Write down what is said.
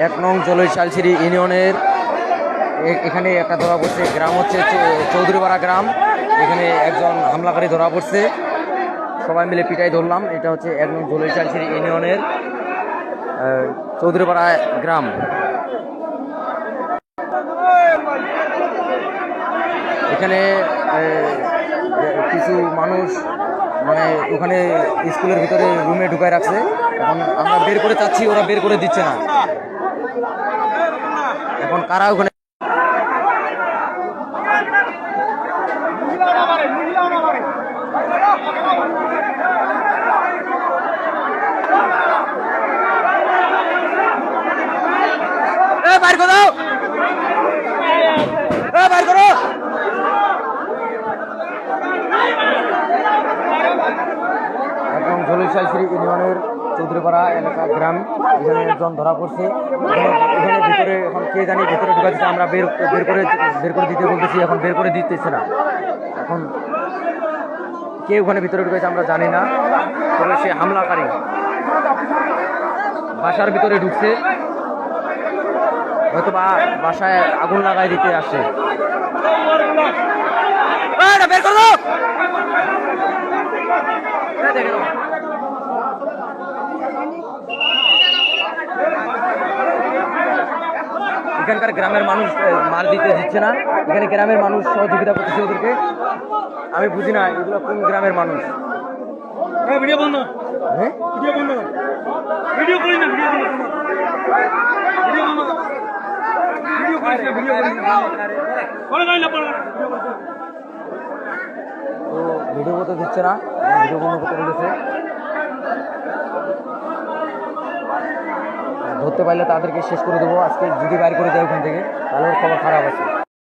এক নং জলৈশালছিরি ইউনিয়নের এখানে একটা ধরা পড়ছে। গ্রাম হচ্ছে চৌধুরীপাড়া গ্রাম। এখানে একজন হামলাকারী ধরা পড়ছে, সবাই মিলে পিটাই ধরলাম। এটা হচ্ছে এক নং জলৈশালছিরি ইউনিয়নের চৌধুরীপাড়া গ্রাম। এখানে কিছু মানুষ মানে ওখানে স্কুলের ভিতরে রুমে ঢুকায় রাখছে। এখন আমরা বের করে চাচ্ছি, ওরা বের করে দিচ্ছে না। এখন কারা ওখানে বাইর করো, বাইর করো। একদম জলৈশালছিরি ইউনিয়নের চৌধুরীপাড়া এলাকা গ্রাম। এখানে একজন ধরা পড়ছে। এখানে ভিতরে এখন কে জানি ভিতরে ঢুকাচ্ছে। আমরা বের করে দিতে বলতেছি, এখন বের করে দিতেছে না। এখন কে ওখানে ভিতরে ঢুকেছে আমরা জানি না। তবে সে হামলাকারী বাসার ভিতরে ঢুকছে, হয়তো বা বাসায় আগুন লাগাই দিতে আসে। বের করো। এখানকার গ্রামের মানুষ মার দিতে দিচ্ছে না। এখানে গ্রামের মানুষ সহযোগিতা করতেছে ওদেরকে। আমি বুঝি না এগুলো কোন গ্রামের মানুষ। ভিডিও বন্ধ, হ্যাঁ ভিডিও বন্ধ, ভিডিও করি না, ভিডিও বন্ধ, ভিডিও বন্ধ, ভিডিও করিস না, ভিডিও করিস না, পরে গাই না, পরে তো ভিডিও করতে দিচ্ছে না, ভিডিও বন্ধ করতে বলেছে। ধরতে পারলে তাদেরকে শেষ করে দেবো আজকে। যদি বাইর করে দেয় ওখান থেকে তাহলে খবর খারাপ আছে।